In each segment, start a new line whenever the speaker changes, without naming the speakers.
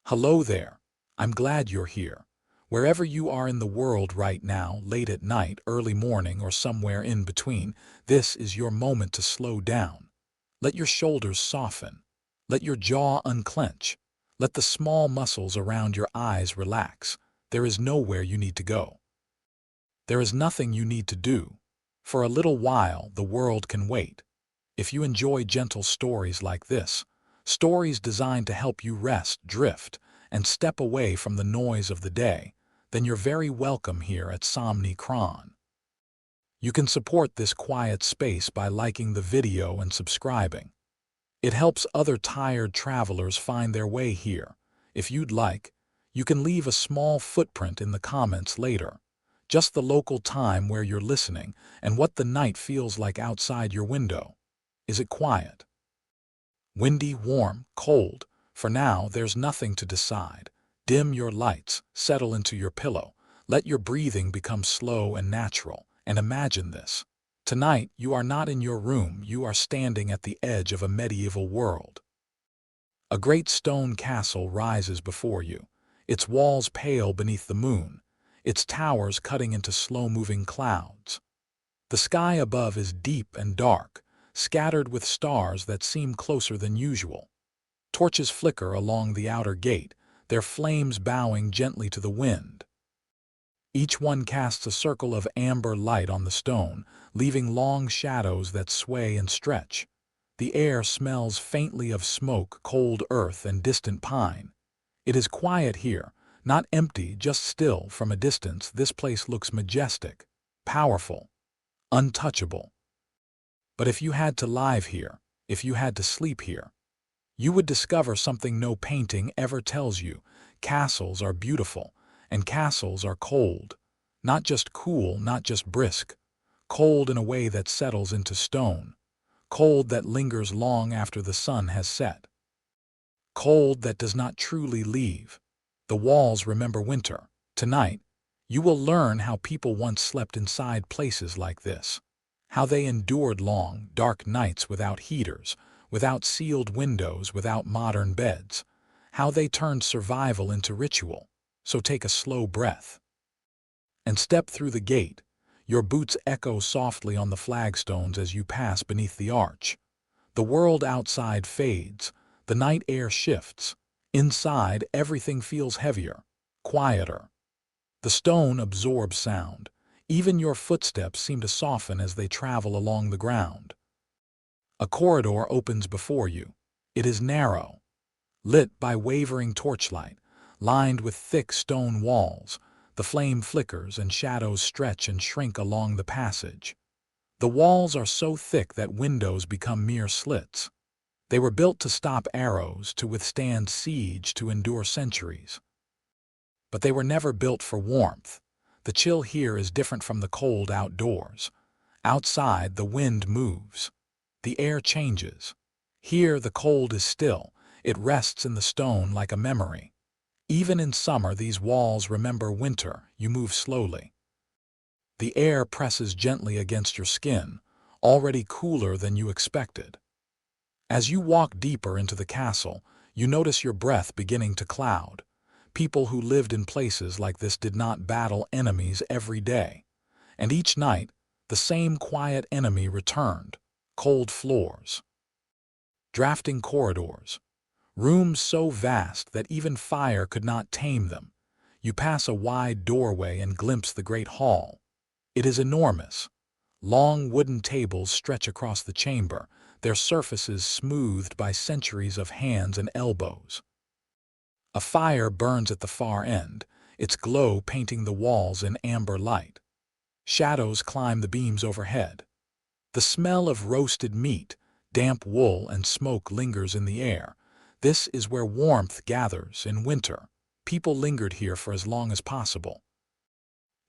Hello there. I'm glad you're here. Wherever you are in the world right now, late at night, early morning, or somewhere in between, this is your moment to slow down. Let your shoulders soften. Let your jaw unclench. Let the small muscles around your eyes relax. There is nowhere you need to go. There is nothing you need to do. For a little while, the world can wait. If you enjoy gentle stories like this, stories designed to help you rest, drift, and step away from the noise of the day, then you're very welcome here at Somni Kron. You can support this quiet space by liking the video and subscribing. It helps other tired travelers find their way here. If you'd like, you can leave a small footprint in the comments later. Just the local time where you're listening and what the night feels like outside your window. Is it quiet? Windy, warm, cold? For now, there's nothing to decide. Dim your lights, settle into your pillow, let your breathing become slow and natural, and imagine this. Tonight, you are not in your room, you are standing at the edge of a medieval world. A great stone castle rises before you, its walls pale beneath the moon, its towers cutting into slow-moving clouds. The sky above is deep and dark, scattered with stars that seem closer than usual. Torches flicker along the outer gate, their flames bowing gently to the wind. Each one casts a circle of amber light on the stone, leaving long shadows that sway and stretch. The air smells faintly of smoke, cold earth, and distant pine. It is quiet here, not empty, just still. From a distance, this place looks majestic, powerful, untouchable. But if you had to live here, if you had to sleep here, you would discover something no painting ever tells you. Castles are beautiful, and castles are cold. Not just cool, not just brisk. Cold in a way that settles into stone. Cold that lingers long after the sun has set. Cold that does not truly leave. The walls remember winter. Tonight, you will learn how people once slept inside places like this. How they endured long, dark nights without heaters, without sealed windows, without modern beds. How they turned survival into ritual. So take a slow breath and step through the gate. Your boots echo softly on the flagstones as you pass beneath the arch. The world outside fades. The night air shifts. Inside, everything feels heavier, quieter. The stone absorbs sound. Even your footsteps seem to soften as they travel along the ground. A corridor opens before you. It is narrow, lit by wavering torchlight, lined with thick stone walls. The flame flickers and shadows stretch and shrink along the passage. The walls are so thick that windows become mere slits. They were built to stop arrows, to withstand siege, to endure centuries. But they were never built for warmth. The chill here is different from the cold outdoors. Outside, the wind moves. The air changes. Here, the cold is still. It rests in the stone like a memory. Even in summer, these walls remember winter. You move slowly. The air presses gently against your skin, already cooler than you expected. As you walk deeper into the castle, you notice your breath beginning to cloud. People who lived in places like this did not battle enemies every day. And each night, the same quiet enemy returned. Cold floors, drafting corridors, rooms so vast that even fire could not tame them. You pass a wide doorway and glimpse the great hall. It is enormous. Long wooden tables stretch across the chamber, their surfaces smoothed by centuries of hands and elbows. A fire burns at the far end, its glow painting the walls in amber light. Shadows climb the beams overhead. The smell of roasted meat, damp wool, and smoke lingers in the air. This is where warmth gathers in winter. People lingered here for as long as possible.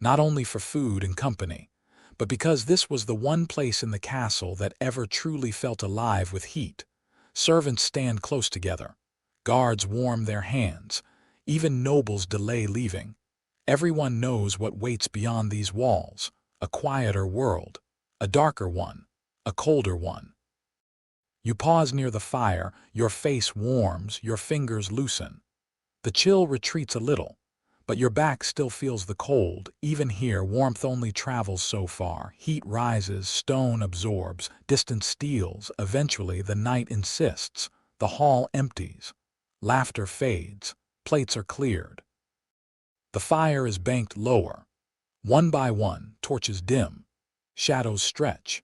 Not only for food and company, but because this was the one place in the castle that ever truly felt alive with heat. Servants stand close together. Guards warm their hands. Even nobles delay leaving. Everyone knows what waits beyond these walls. A quieter world. A darker one. A colder one. You pause near the fire, your face warms, your fingers loosen. The chill retreats a little, but your back still feels the cold. Even here, warmth only travels so far. Heat rises, stone absorbs, distance steals. Eventually, the night insists. The hall empties. Laughter fades. Plates are cleared. The fire is banked lower. One by one, torches dim. Shadows stretch.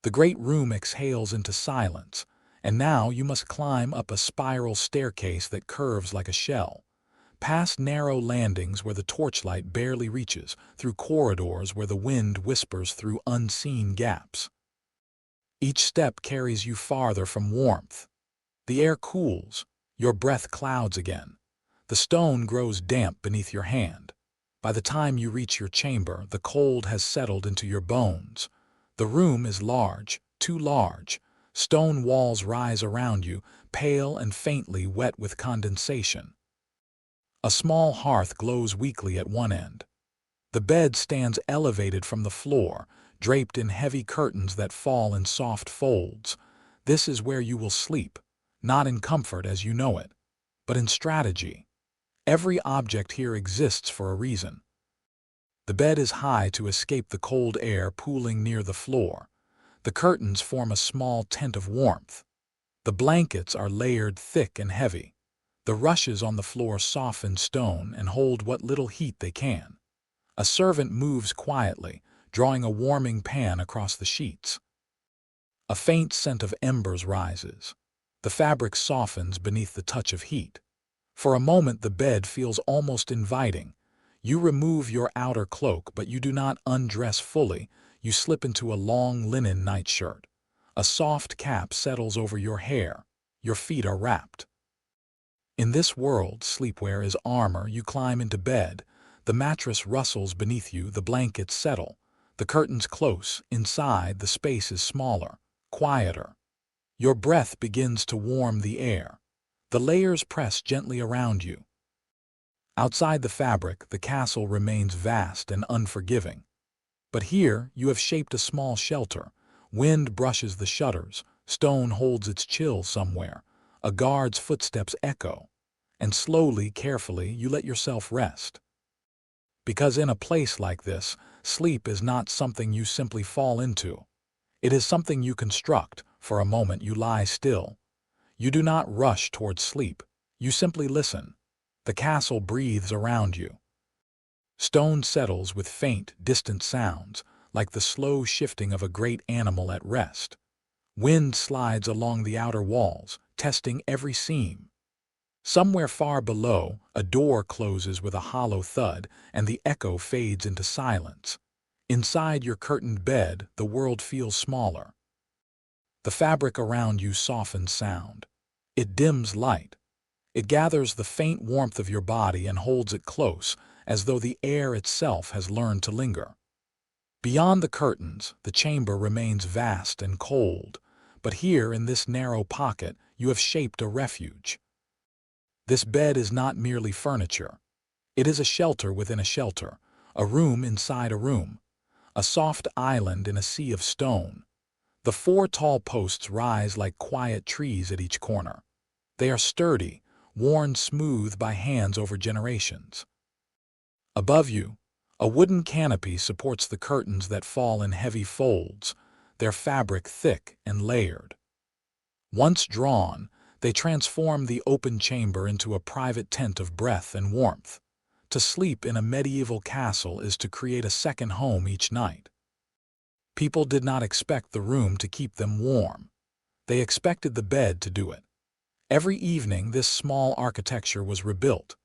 The great room exhales into silence, and now you must climb up a spiral staircase that curves like a shell. Past narrow landings where the torchlight barely reaches, through corridors where the wind whispers through unseen gaps. Each step carries you farther from warmth. The air cools, your breath clouds again. The stone grows damp beneath your hand. By the time you reach your chamber, the cold has settled into your bones. The room is large, too large. Stone walls rise around you, pale and faintly wet with condensation. A small hearth glows weakly at one end. The bed stands elevated from the floor, draped in heavy curtains that fall in soft folds. This is where you will sleep, not in comfort as you know it, but in strategy. Every object here exists for a reason. The bed is high to escape the cold air pooling near the floor. The curtains form a small tent of warmth. The blankets are layered thick and heavy. The rushes on the floor soften stone and hold what little heat they can. A servant moves quietly, drawing a warming pan across the sheets. A faint scent of embers rises. The fabric softens beneath the touch of heat. For a moment the bed feels almost inviting. You remove your outer cloak, but you do not undress fully. You slip into a long linen nightshirt. A soft cap settles over your hair. Your feet are wrapped. In this world, sleepwear is armor. You climb into bed. The mattress rustles beneath you, the blankets settle. The curtains close. Inside, the space is smaller, quieter. Your breath begins to warm the air. The layers press gently around you. Outside the fabric, the castle remains vast and unforgiving. But here, you have shaped a small shelter. Wind brushes the shutters. Stone holds its chill somewhere. A guard's footsteps echo. And slowly, carefully, you let yourself rest. Because in a place like this, sleep is not something you simply fall into. It is something you construct. For a moment you lie still. You do not rush towards sleep. You simply listen. The castle breathes around you. Stone settles with faint, distant sounds, like the slow shifting of a great animal at rest. Wind slides along the outer walls, testing every seam. Somewhere far below, a door closes with a hollow thud, and the echo fades into silence. Inside your curtained bed, the world feels smaller. The fabric around you softens sound. It dims light. It gathers the faint warmth of your body and holds it close, as though the air itself has learned to linger. Beyond the curtains, the chamber remains vast and cold, but here in this narrow pocket, you have shaped a refuge. This bed is not merely furniture. It is a shelter within a shelter, a room inside a room, a soft island in a sea of stone. The four tall posts rise like quiet trees at each corner. They are sturdy, worn smooth by hands over generations. Above you, a wooden canopy supports the curtains that fall in heavy folds, their fabric thick and layered. Once drawn, they transform the open chamber into a private tent of breath and warmth. To sleep in a medieval castle is to create a second home each night. People did not expect the room to keep them warm. They expected the bed to do it. Every evening, this small architecture was rebuilt.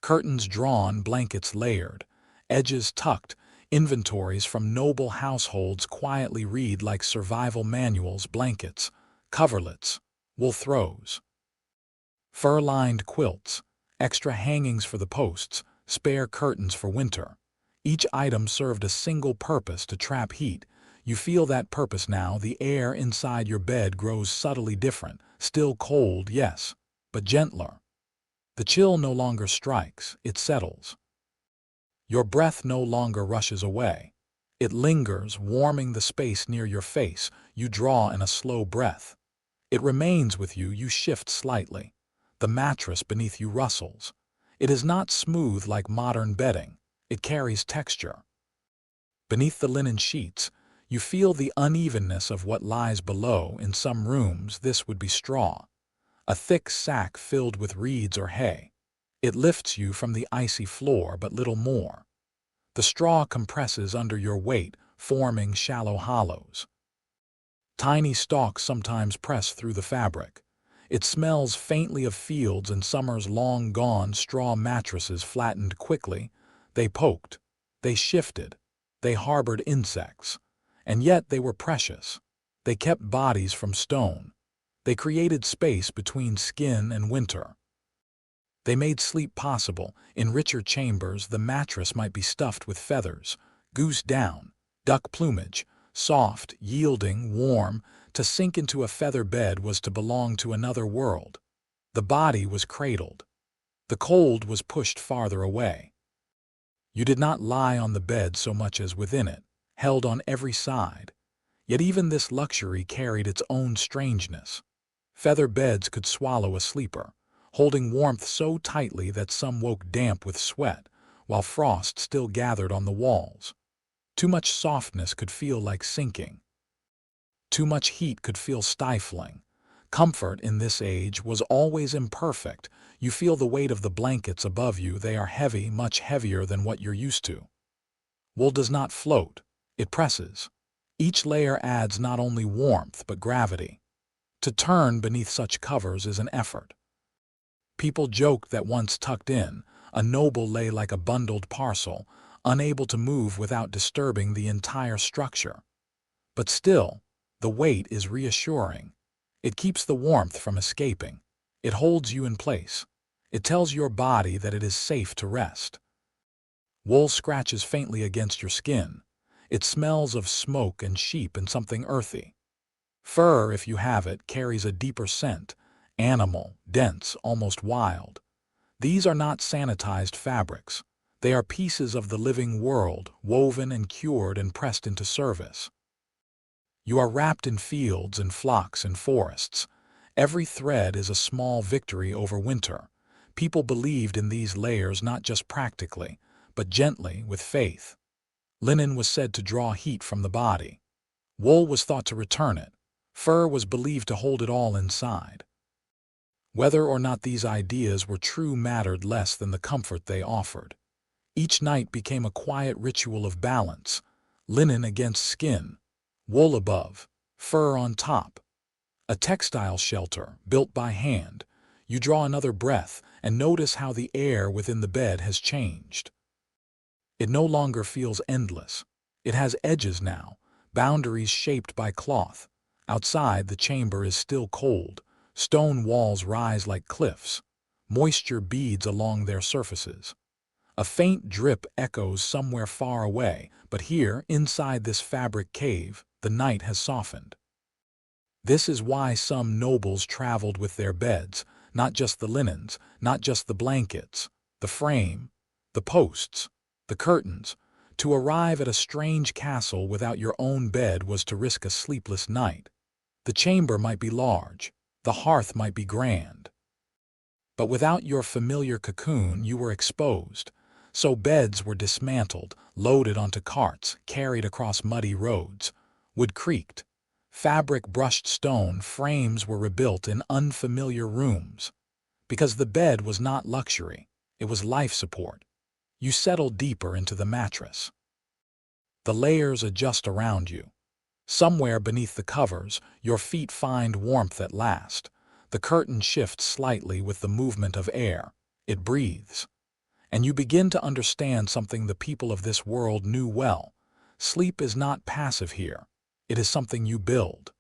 Curtains drawn, blankets layered, edges tucked, inventories from noble households quietly read like survival manuals, blankets, coverlets, wool throws, fur-lined quilts, extra hangings for the posts, spare curtains for winter. Each item served a single purpose: to trap heat. You feel that purpose now. The air inside your bed grows subtly different, still cold, yes, but gentler. The chill no longer strikes, it settles. Your breath no longer rushes away. It lingers, warming the space near your face. You draw in a slow breath. It remains with you. You shift slightly. The mattress beneath you rustles. It is not smooth like modern bedding. It carries texture. Beneath the linen sheets, you feel the unevenness of what lies below. In some rooms, this would be straw, a thick sack filled with reeds or hay. It lifts you from the icy floor, but little more. The straw compresses under your weight, forming shallow hollows. Tiny stalks sometimes press through the fabric. It smells faintly of fields and summers long gone. Straw mattresses flattened quickly. They poked. They shifted. They harbored insects. And yet they were precious. They kept bodies from stone. They created space between skin and winter. They made sleep possible. In richer chambers, the mattress might be stuffed with feathers, goose down, duck plumage, soft, yielding, warm. To sink into a feather bed was to belong to another world. The body was cradled. The cold was pushed farther away. You did not lie on the bed so much as within it, held on every side. Yet even this luxury carried its own strangeness. Feather beds could swallow a sleeper, holding warmth so tightly that some woke damp with sweat, while frost still gathered on the walls. Too much softness could feel like sinking. Too much heat could feel stifling. Comfort in this age was always imperfect. You feel the weight of the blankets above you. They are heavy, much heavier than what you're used to. Wool does not float. It presses. Each layer adds not only warmth but gravity. To turn beneath such covers is an effort. People joked that once tucked in, a noble lay like a bundled parcel, unable to move without disturbing the entire structure. But still, the weight is reassuring. It keeps the warmth from escaping. It holds you in place. It tells your body that it is safe to rest. Wool scratches faintly against your skin. It smells of smoke and sheep and something earthy. Fur, if you have it, carries a deeper scent, animal, dense, almost wild. These are not sanitized fabrics. They are pieces of the living world, woven and cured and pressed into service. You are wrapped in fields and flocks and forests. Every thread is a small victory over winter. People believed in these layers not just practically, but gently, with faith. Linen was said to draw heat from the body. Wool was thought to return it. Fur was believed to hold it all inside. Whether or not these ideas were true mattered less than the comfort they offered. Each night became a quiet ritual of balance, linen against skin, wool above, fur on top. A textile shelter, built by hand. You draw another breath and notice how the air within the bed has changed. It no longer feels endless. It has edges now, boundaries shaped by cloth. Outside, the chamber is still cold. Stone walls rise like cliffs. Moisture beads along their surfaces. A faint drip echoes somewhere far away, but here, inside this fabric cave, the night has softened. This is why some nobles traveled with their beds, not just the linens, not just the blankets, the frame, the posts, the curtains. To arrive at a strange castle without your own bed was to risk a sleepless night. The chamber might be large, the hearth might be grand. But without your familiar cocoon, you were exposed. So beds were dismantled, loaded onto carts, carried across muddy roads. Wood creaked. Fabric brushed stone. Frames were rebuilt in unfamiliar rooms. Because the bed was not luxury, it was life support. You settle deeper into the mattress. The layers adjust around you. Somewhere beneath the covers, your feet find warmth at last. The curtain shifts slightly with the movement of air. It breathes. And you begin to understand something the people of this world knew well. Sleep is not passive here. It is something you build.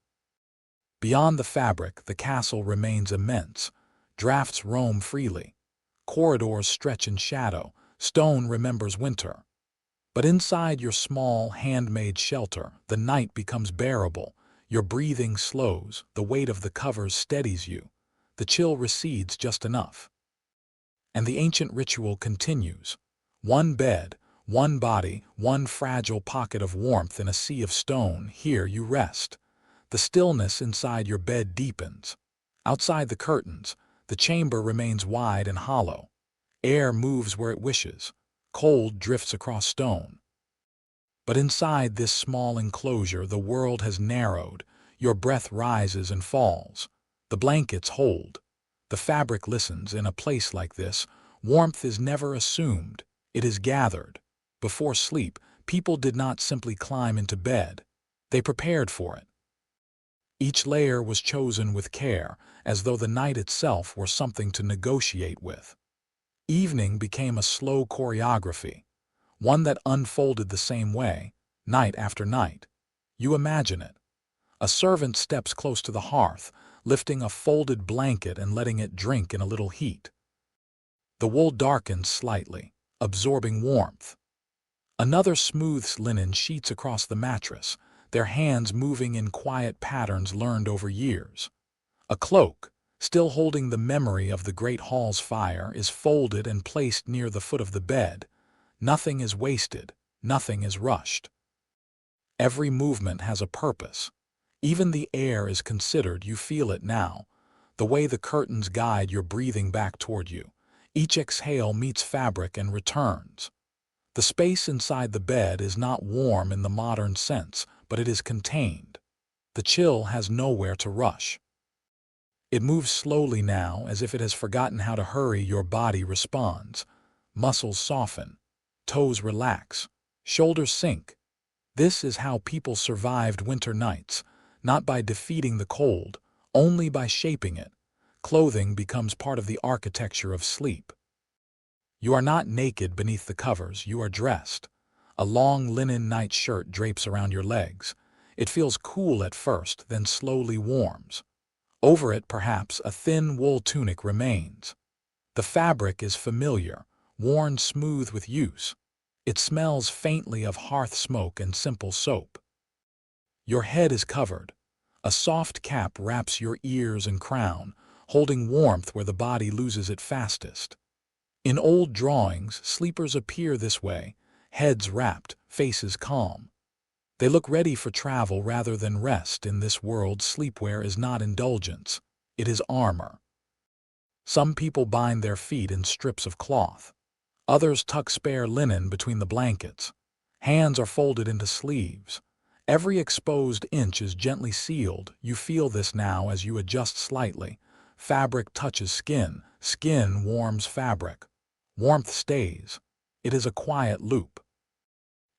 Beyond the fabric, the castle remains immense. Drafts roam freely. Corridors stretch in shadow. Stone remembers winter. But inside your small, handmade shelter, the night becomes bearable. Your breathing slows. The weight of the covers steadies you. The chill recedes just enough. And the ancient ritual continues. One bed, one body, one fragile pocket of warmth in a sea of stone. Here you rest. The stillness inside your bed deepens. Outside the curtains, the chamber remains wide and hollow. Air moves where it wishes. Cold drifts across stone. But inside this small enclosure, the world has narrowed. Your breath rises and falls. The blankets hold. The fabric listens. In a place like this, warmth is never assumed. It is gathered. Before sleep, people did not simply climb into bed. They prepared for it. Each layer was chosen with care, as though the night itself were something to negotiate with. Evening became a slow choreography, one that unfolded the same way, night after night. You imagine it. A servant steps close to the hearth, lifting a folded blanket and letting it drink in a little heat. The wool darkens slightly, absorbing warmth. Another smooths linen sheets across the mattress, their hands moving in quiet patterns learned over years. A cloak, still holding the memory of the great hall's fire, is folded and placed near the foot of the bed. Nothing is wasted, nothing is rushed. Every movement has a purpose. Even the air is considered. You feel it now, the way the curtains guide your breathing back toward you. Each exhale meets fabric and returns. The space inside the bed is not warm in the modern sense, but it is contained. The chill has nowhere to rush. It moves slowly now, as if it has forgotten how to hurry. Your body responds. Muscles soften. Toes relax. Shoulders sink. This is how people survived winter nights, not by defeating the cold, only by shaping it. Clothing becomes part of the architecture of sleep. You are not naked beneath the covers, you are dressed. A long linen night shirt drapes around your legs. It feels cool at first, then slowly warms. Over it, perhaps, a thin wool tunic remains. The fabric is familiar, worn smooth with use. It smells faintly of hearth smoke and simple soap. Your head is covered. A soft cap wraps your ears and crown, holding warmth where the body loses it fastest. In old drawings, sleepers appear this way, heads wrapped, faces calm. They look ready for travel rather than rest. In this world, sleepwear is not indulgence, it is armor. Some people bind their feet in strips of cloth. Others tuck spare linen between the blankets. Hands are folded into sleeves. Every exposed inch is gently sealed. You feel this now as you adjust slightly. Fabric touches skin. Skin warms fabric. Warmth stays. It is a quiet loop.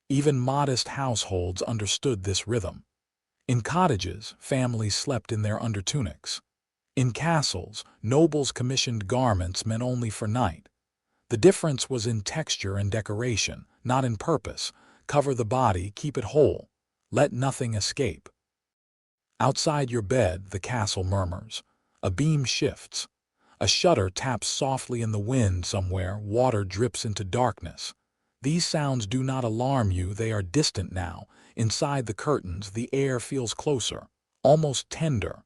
Even modest households understood this rhythm. In cottages, families slept in their undertunics. In castles, nobles commissioned garments meant only for night. The difference was in texture and decoration, not in purpose. Cover the body, keep it whole. Let nothing escape. Outside your bed, the castle murmurs. A beam shifts. A shutter taps softly in the wind somewhere. Water drips into darkness. These sounds do not alarm you, they are distant now. Inside the curtains, the air feels closer, almost tender.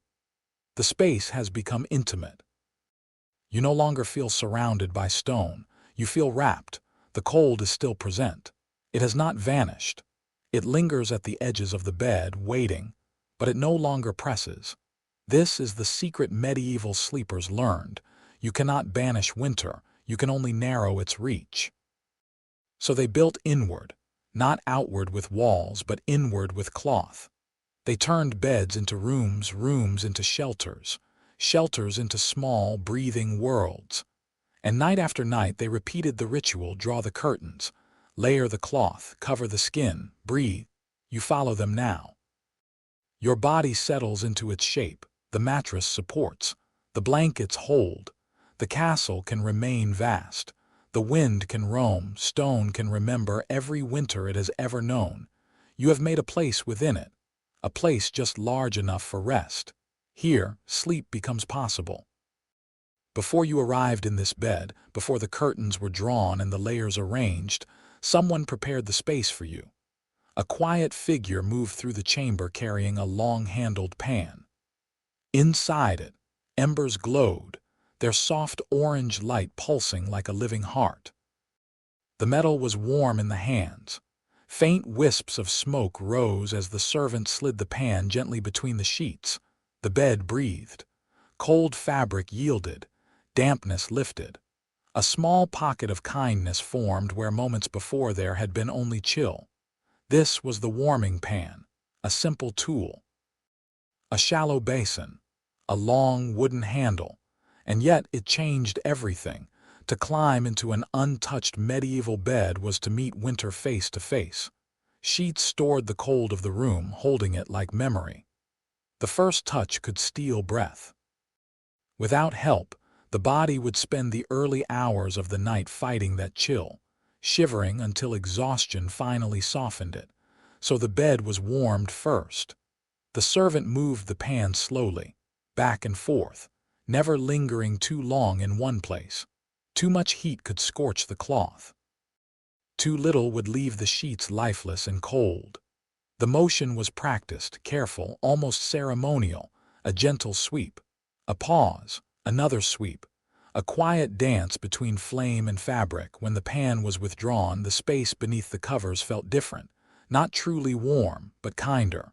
The space has become intimate. You no longer feel surrounded by stone. You feel wrapped. The cold is still present. It has not vanished. It lingers at the edges of the bed, waiting, but it no longer presses. This is the secret medieval sleepers learned. You cannot banish winter, you can only narrow its reach. So they built inward, not outward with walls, but inward with cloth. They turned beds into rooms, rooms into shelters, shelters into small, breathing worlds. And night after night they repeated the ritual. Draw the curtains, layer the cloth, cover the skin, breathe. You follow them now. Your body settles into its shape. The mattress supports. The blankets hold. The castle can remain vast. The wind can roam. Stone can remember every winter it has ever known. You have made a place within it. A place just large enough for rest. Here, sleep becomes possible. Before you arrived in this bed, before the curtains were drawn and the layers arranged, someone prepared the space for you. A quiet figure moved through the chamber carrying a long-handled pan. Inside it, embers glowed, their soft orange light pulsing like a living heart. The metal was warm in the hands. Faint wisps of smoke rose as the servant slid the pan gently between the sheets. The bed breathed. Cold fabric yielded. Dampness lifted. A small pocket of kindness formed where moments before there had been only chill. This was the warming pan, a simple tool. A shallow basin, a long wooden handle, and yet it changed everything. To climb into an untouched medieval bed was to meet winter face to face. Sheets stored the cold of the room, holding it like memory. The first touch could steal breath. Without help, the body would spend the early hours of the night fighting that chill, shivering until exhaustion finally softened it. So the bed was warmed first. The servant moved the pan slowly, back and forth, never lingering too long in one place. Too much heat could scorch the cloth. Too little would leave the sheets lifeless and cold. The motion was practiced, careful, almost ceremonial, a gentle sweep, a pause, another sweep, a quiet dance between flame and fabric. When the pan was withdrawn, the space beneath the covers felt different, not truly warm, but kinder.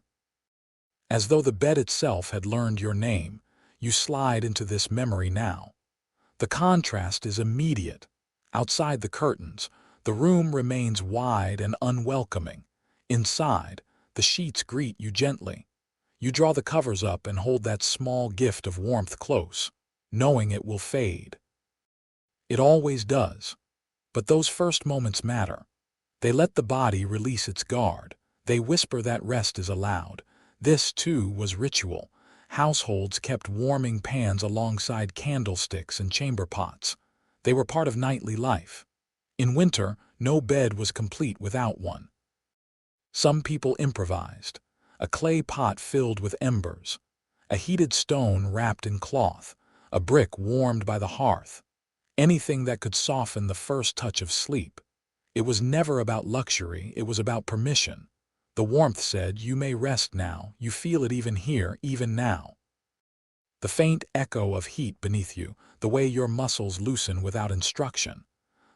As though the bed itself had learned your name, you slide into this memory now. The contrast is immediate. Outside the curtains, the room remains wide and unwelcoming. Inside, the sheets greet you gently. You draw the covers up and hold that small gift of warmth close, knowing it will fade. It always does. But those first moments matter. They let the body release its guard. They whisper that rest is allowed. This, too, was ritual. Households kept warming pans alongside candlesticks and chamber pots. They were part of nightly life. In winter, no bed was complete without one. Some people improvised. A clay pot filled with embers, a heated stone wrapped in cloth, a brick warmed by the hearth. Anything that could soften the first touch of sleep. It was never about luxury, it was about permission. The warmth said, you may rest now, you feel it even here, even now. The faint echo of heat beneath you, the way your muscles loosen without instruction,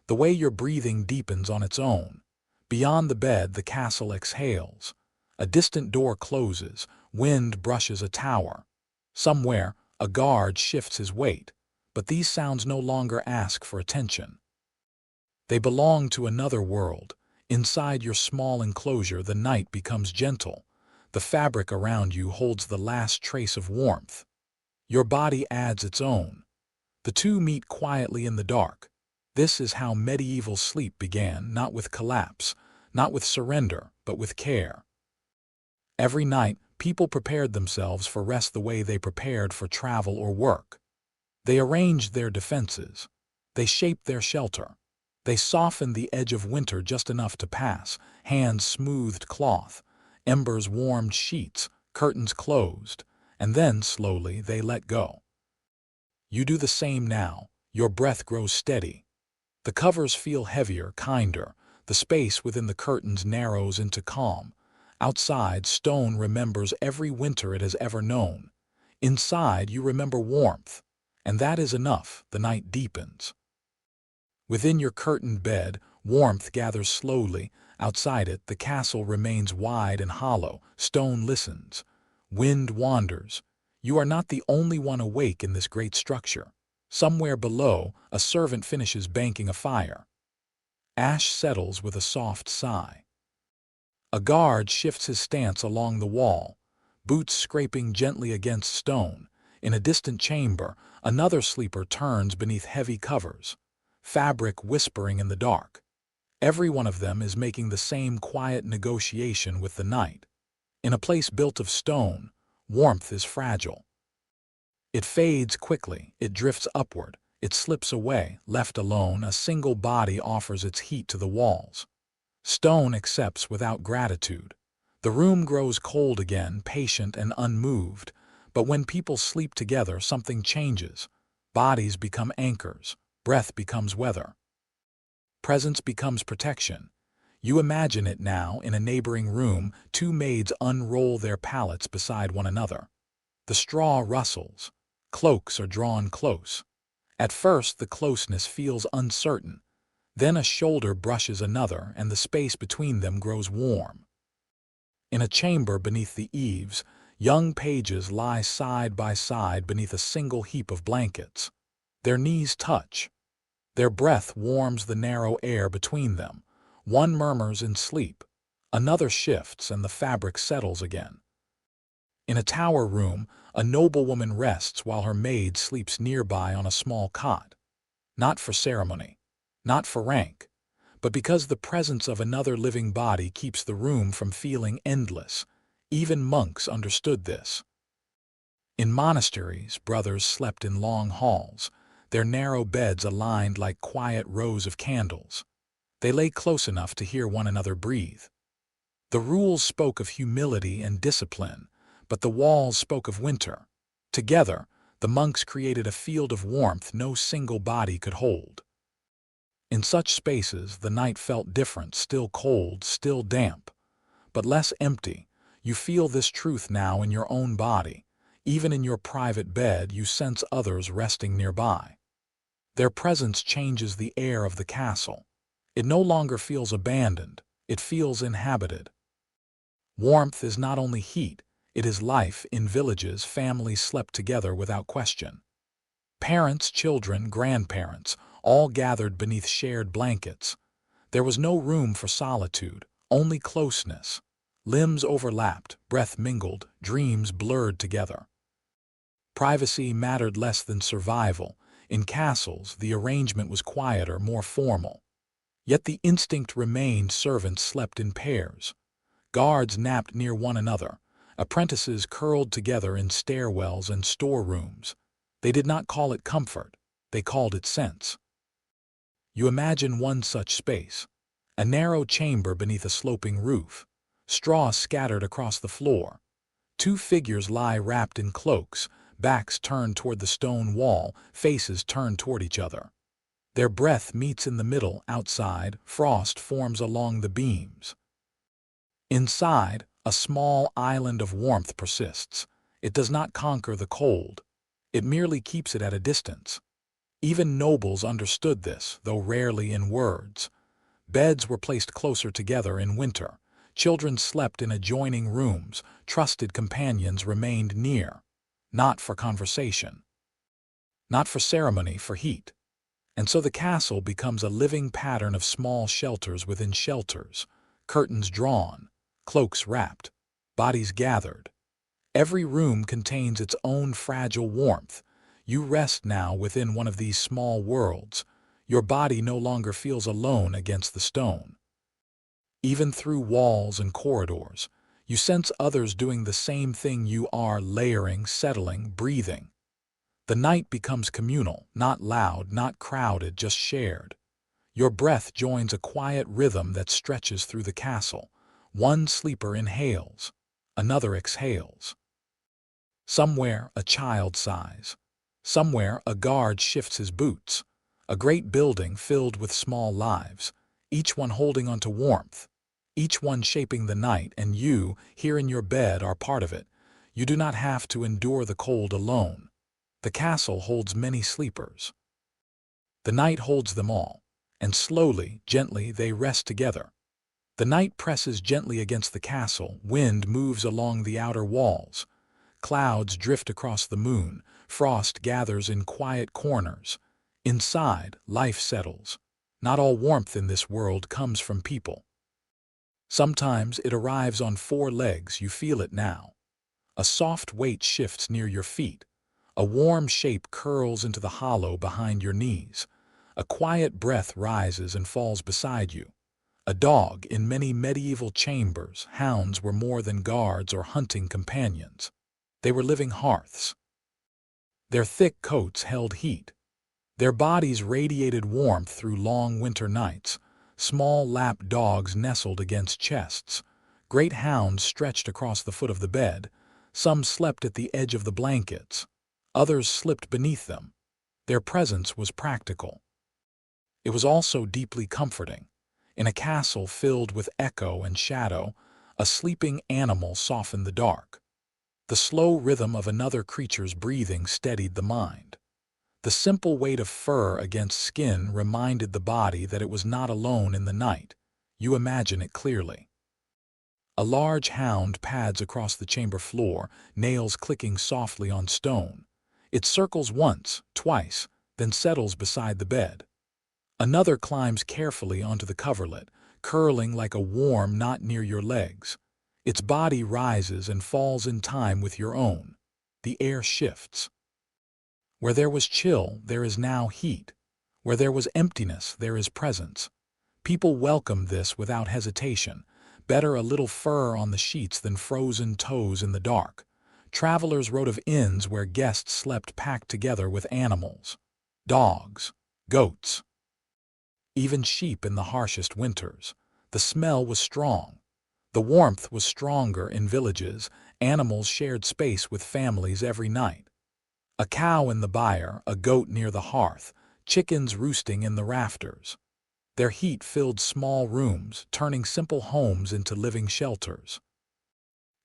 the way your breathing deepens on its own. Beyond the bed, the castle exhales. A distant door closes, wind brushes a tower. Somewhere, a guard shifts his weight, but these sounds no longer ask for attention. They belong to another world. Inside your small enclosure, the night becomes gentle. The fabric around you holds the last trace of warmth. Your body adds its own. The two meet quietly in the dark. This is how medieval sleep began, not with collapse, not with surrender, but with care. Every night, people prepared themselves for rest the way they prepared for travel or work. They arranged their defenses. They shaped their shelter. They softened the edge of winter just enough to pass. Hands smoothed cloth, embers warmed sheets, curtains closed, and then, slowly, they let go. You do the same now. Your breath grows steady. The covers feel heavier, kinder. The space within the curtains narrows into calm. Outside, stone remembers every winter it has ever known. Inside, you remember warmth. And that is enough. The night deepens. Within your curtained bed, warmth gathers slowly. Outside it, the castle remains wide and hollow. Stone listens. Wind wanders. You are not the only one awake in this great structure. Somewhere below, a servant finishes banking a fire. Ash settles with a soft sigh. A guard shifts his stance along the wall, boots scraping gently against stone. In a distant chamber, another sleeper turns beneath heavy covers, fabric whispering in the dark. Every one of them is making the same quiet negotiation with the night. In a place built of stone, warmth is fragile. It fades quickly, it drifts upward, it slips away. Left alone, a single body offers its heat to the walls. Stone accepts without gratitude. The room grows cold again, patient and unmoved. But when people sleep together, something changes. Bodies become anchors. Breath becomes weather. Presence becomes protection. You imagine it now in a neighboring room. Two maids unroll their pallets beside one another. The straw rustles. Cloaks are drawn close. At first, the closeness feels uncertain. Then a shoulder brushes another, and the space between them grows warm. In a chamber beneath the eaves, young pages lie side by side beneath a single heap of blankets. Their knees touch. Their breath warms the narrow air between them. One murmurs in sleep. Another shifts, and the fabric settles again. In a tower room, a noblewoman rests while her maid sleeps nearby on a small cot. Not for ceremony, not for rank, but because the presence of another living body keeps the room from feeling endless. Even monks understood this. In monasteries, brothers slept in long halls, their narrow beds aligned like quiet rows of candles. They lay close enough to hear one another breathe. The rules spoke of humility and discipline, but the walls spoke of winter. Together, the monks created a field of warmth no single body could hold. In such spaces, the night felt different, still cold, still damp, but less empty. You feel this truth now in your own body. Even in your private bed, you sense others resting nearby. Their presence changes the air of the castle. It no longer feels abandoned, it feels inhabited. Warmth is not only heat, it is life. In villages, families slept together without question. Parents, children, grandparents, all gathered beneath shared blankets. There was no room for solitude, only closeness. Limbs overlapped, breath mingled, dreams blurred together. Privacy mattered less than survival. In castles, the arrangement was quieter, more formal. Yet the instinct remained. Servants slept in pairs. Guards napped near one another. Apprentices curled together in stairwells and storerooms. They did not call it comfort, they called it sense. You imagine one such space, a narrow chamber beneath a sloping roof, straw scattered across the floor. Two figures lie wrapped in cloaks, backs turned toward the stone wall, faces turned toward each other. Their breath meets in the middle. Outside, frost forms along the beams. Inside, a small island of warmth persists. It does not conquer the cold. It merely keeps it at a distance. Even nobles understood this, though rarely in words. Beds were placed closer together in winter. Children slept in adjoining rooms. Trusted companions remained near. Not for conversation. Not for ceremony, for heat. And so the castle becomes a living pattern of small shelters within shelters. Curtains drawn, cloaks wrapped, bodies gathered. Every room contains its own fragile warmth. You rest now within one of these small worlds. Your body no longer feels alone against the stone. Even through walls and corridors, you sense others doing the same thing you are, layering, settling, breathing. The night becomes communal, not loud, not crowded, just shared. Your breath joins a quiet rhythm that stretches through the castle. One sleeper inhales, another exhales. Somewhere a child sighs. Somewhere a guard shifts his boots. A great building filled with small lives, each one holding onto warmth, each one shaping the night, and you, here in your bed, are part of it. You do not have to endure the cold alone. The castle holds many sleepers. The night holds them all, and slowly, gently, they rest together. The night presses gently against the castle. Wind moves along the outer walls. Clouds drift across the moon. Frost gathers in quiet corners. Inside, life settles. Not all warmth in this world comes from people. Sometimes it arrives on four legs. You feel it now. A soft weight shifts near your feet. A warm shape curls into the hollow behind your knees. A quiet breath rises and falls beside you. A dog. In many medieval chambers, hounds were more than guards or hunting companions. They were living hearths. Their thick coats held heat. Their bodies radiated warmth through long winter nights. Small lap dogs nestled against chests. Great hounds stretched across the foot of the bed. Some slept at the edge of the blankets. Others slipped beneath them. Their presence was practical. It was also deeply comforting. In a castle filled with echo and shadow, a sleeping animal softened the dark. The slow rhythm of another creature's breathing steadied the mind. The simple weight of fur against skin reminded the body that it was not alone in the night. You imagine it clearly. A large hound pads across the chamber floor, nails clicking softly on stone. It circles once, twice, then settles beside the bed. Another climbs carefully onto the coverlet, curling like a warm knot near your legs. Its body rises and falls in time with your own. The air shifts. Where there was chill, there is now heat. Where there was emptiness, there is presence. People welcomed this without hesitation. Better a little fur on the sheets than frozen toes in the dark. Travelers wrote of inns where guests slept packed together with animals. Dogs, goats, even sheep in the harshest winters. The smell was strong. The warmth was stronger in villages. Animals shared space with families every night. A cow in the byre, a goat near the hearth, chickens roosting in the rafters. Their heat filled small rooms, turning simple homes into living shelters.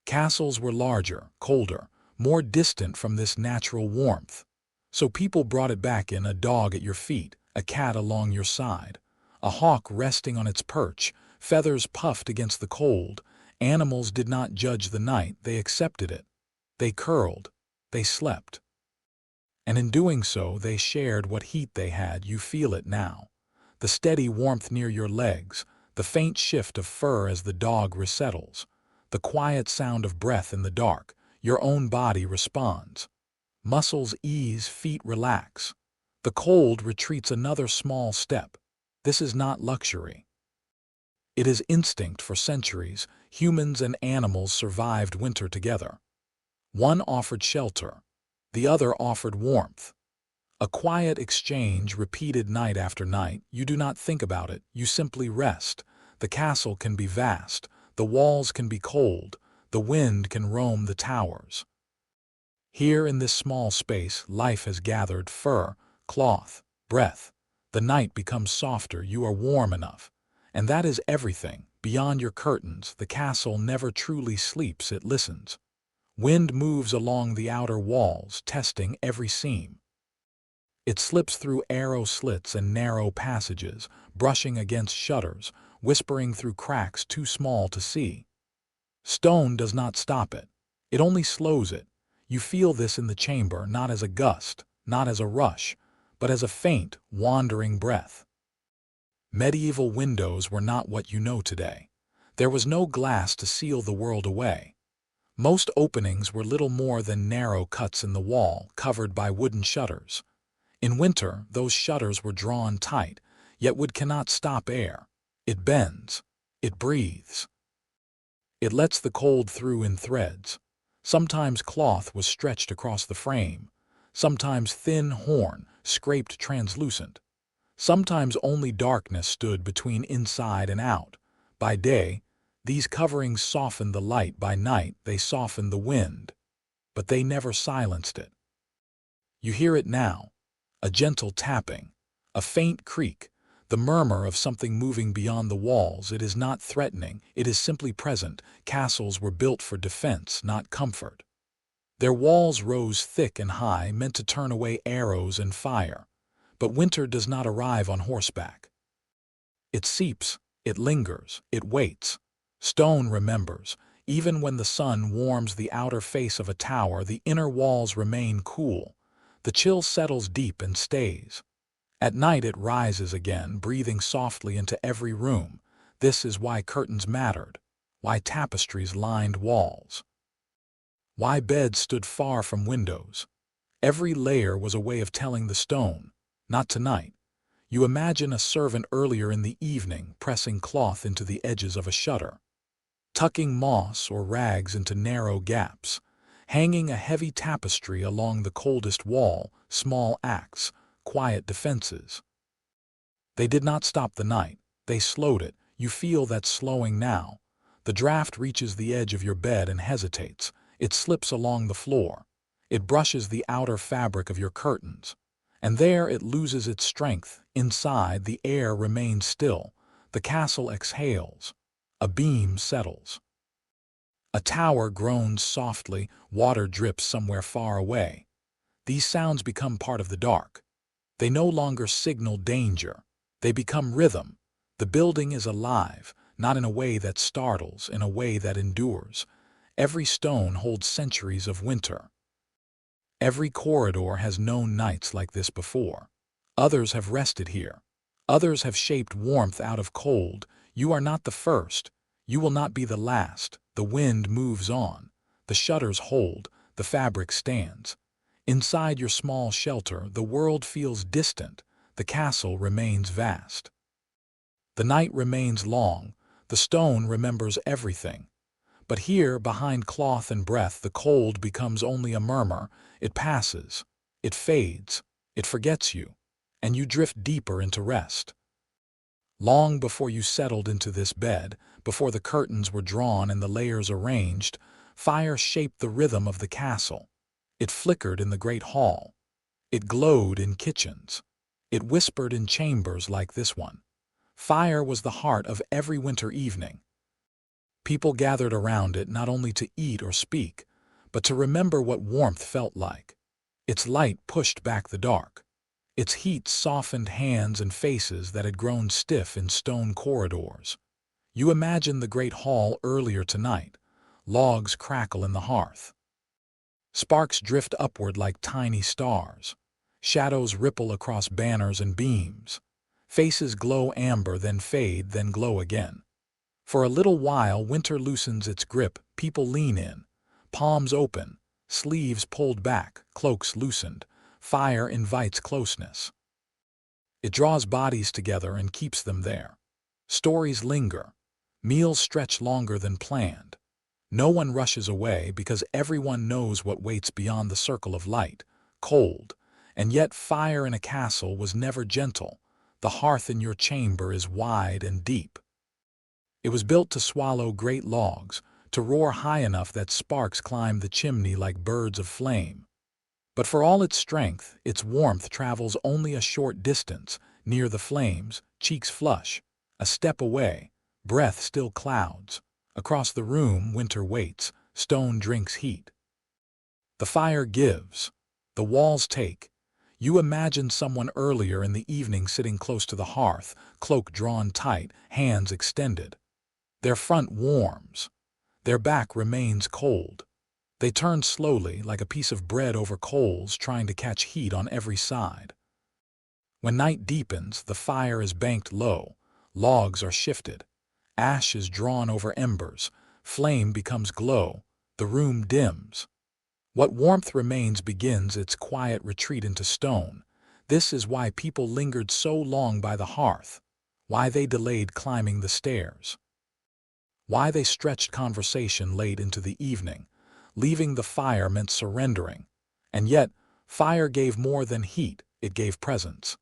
Castles were larger, colder, more distant from this natural warmth. So people brought it back in: a dog at your feet, a cat along your side, a hawk resting on its perch, feathers puffed against the cold. Animals did not judge the night, they accepted it. They curled, they slept. And in doing so, they shared what heat they had. You feel it now. The steady warmth near your legs, the faint shift of fur as the dog resettles, the quiet sound of breath in the dark. Your own body responds. Muscles ease, feet relax. The cold retreats another small step. This is not luxury. It is instinct. For centuries, humans and animals survived winter together. One offered shelter, the other offered warmth. A quiet exchange repeated night after night. You do not think about it, you simply rest. The castle can be vast, the walls can be cold, the wind can roam the towers. Here in this small space, life has gathered: fur, cloth, breath. The night becomes softer, you are warm enough. And that is everything. Beyond your curtains, the castle never truly sleeps, it listens. Wind moves along the outer walls, testing every seam. It slips through arrow slits and narrow passages, brushing against shutters, whispering through cracks too small to see. Stone does not stop it. It only slows it. You feel this in the chamber, not as a gust, not as a rush, but as a faint, wandering breath. Medieval windows were not what you know today. There was no glass to seal the world away. Most openings were little more than narrow cuts in the wall, covered by wooden shutters. In winter, those shutters were drawn tight, yet wood cannot stop air. It bends. It breathes. It lets the cold through in threads. Sometimes cloth was stretched across the frame. Sometimes thin horn, scraped translucent. Sometimes only darkness stood between inside and out. By day, these coverings softened the light. By night, they softened the wind. But they never silenced it. You hear it now. A gentle tapping, a faint creak, the murmur of something moving beyond the walls. It is not threatening, it is simply present. Castles were built for defense, not comfort. Their walls rose thick and high, meant to turn away arrows and fire. But winter does not arrive on horseback. It seeps, it lingers, it waits. Stone remembers. Even when the sun warms the outer face of a tower, the inner walls remain cool. The chill settles deep and stays. At night it rises again, breathing softly into every room. This is why curtains mattered, why tapestries lined walls, why beds stood far from windows. Every layer was a way of telling the stone, not tonight. You imagine a servant earlier in the evening pressing cloth into the edges of a shutter, tucking moss or rags into narrow gaps, hanging a heavy tapestry along the coldest wall. Small acts, quiet defenses. They did not stop the night, they slowed it. You feel that slowing now. The draft reaches the edge of your bed and hesitates. It slips along the floor. It brushes the outer fabric of your curtains. And there it loses its strength. Inside, the air remains still. The castle exhales. A beam settles. A tower groans softly. Water drips somewhere far away. These sounds become part of the dark. They no longer signal danger. They become rhythm. The building is alive, not in a way that startles, in a way that endures. Every stone holds centuries of winter. Every corridor has known nights like this before. Others have rested here. Others have shaped warmth out of cold. You are not the first. You will not be the last. The wind moves on. The shutters hold. The fabric stands. Inside your small shelter, the world feels distant. The castle remains vast. The night remains long. The stone remembers everything. But here, behind cloth and breath, the cold becomes only a murmur. It passes. It fades. It forgets you. And you drift deeper into rest. Long before you settled into this bed, before the curtains were drawn and the layers arranged, fire shaped the rhythm of the castle. It flickered in the great hall. It glowed in kitchens. It whispered in chambers like this one. Fire was the heart of every winter evening. People gathered around it not only to eat or speak, but to remember what warmth felt like. Its light pushed back the dark. Its heat softened hands and faces that had grown stiff in stone corridors. You imagine the great hall earlier tonight. Logs crackle in the hearth. Sparks drift upward like tiny stars. Shadows ripple across banners and beams. Faces glow amber, then fade, then glow again. For a little while, winter loosens its grip. People lean in, palms open, sleeves pulled back, cloaks loosened. Fire invites closeness. It draws bodies together and keeps them there. Stories linger. Meals stretch longer than planned. No one rushes away because everyone knows what waits beyond the circle of light, cold. And yet fire in a castle was never gentle. The hearth in your chamber is wide and deep. It was built to swallow great logs, to roar high enough that sparks climb the chimney like birds of flame. But for all its strength, its warmth travels only a short distance. Near the flames, cheeks flush. A step away, breath still clouds. Across the room, winter waits. Stone drinks heat. The fire gives. The walls take. You imagine someone earlier in the evening sitting close to the hearth, cloak drawn tight, hands extended. Their front warms. Their back remains cold. They turn slowly, like a piece of bread over coals, trying to catch heat on every side. When night deepens, the fire is banked low. Logs are shifted. Ash is drawn over embers. Flame becomes glow. The room dims. What warmth remains begins its quiet retreat into stone. This is why people lingered so long by the hearth. Why they delayed climbing the stairs. Why they stretched conversation late into the evening. Leaving the fire meant surrendering. And yet, fire gave more than heat, it gave presence.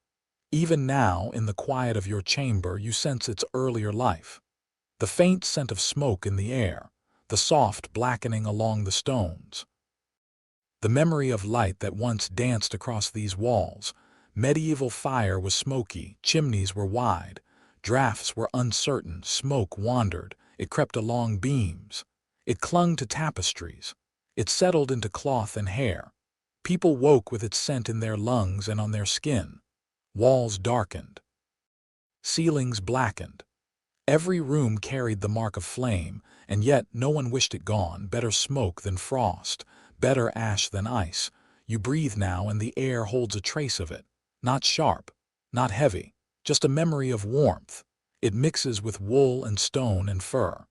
Even now, in the quiet of your chamber, you sense its earlier life. The faint scent of smoke in the air, the soft blackening along the stones. The memory of light that once danced across these walls. Medieval fire was smoky, chimneys were wide, drafts were uncertain, smoke wandered, it crept along beams. It clung to tapestries. It settled into cloth and hair. People woke with its scent in their lungs and on their skin. Walls darkened. Ceilings blackened. Every room carried the mark of flame, and yet no one wished it gone. Better smoke than frost, better ash than ice. You breathe now and the air holds a trace of it. Not sharp, not heavy, just a memory of warmth. It mixes with wool and stone and fur.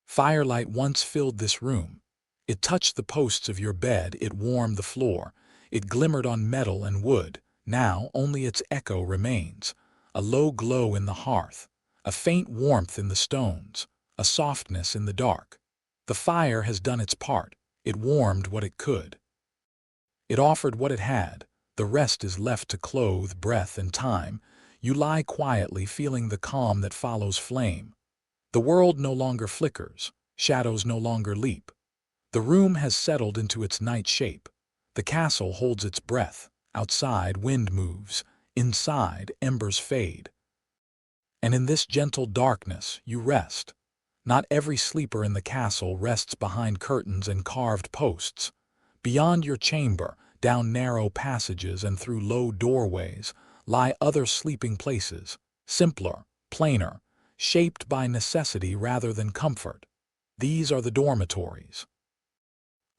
Firelight once filled this room. It touched the posts of your bed, it warmed the floor, it glimmered on metal and wood. Now only its echo remains, a low glow in the hearth, a faint warmth in the stones, a softness in the dark. The fire has done its part, it warmed what it could. It offered what it had, the rest is left to clothe breath and time. You lie quietly, feeling the calm that follows flame. The world no longer flickers, shadows no longer leap. The room has settled into its night shape. The castle holds its breath. Outside, wind moves. Inside, embers fade. And in this gentle darkness, you rest. Not every sleeper in the castle rests behind curtains and carved posts. Beyond your chamber, down narrow passages and through low doorways, lie other sleeping places, simpler, plainer, shaped by necessity rather than comfort. These are the dormitories.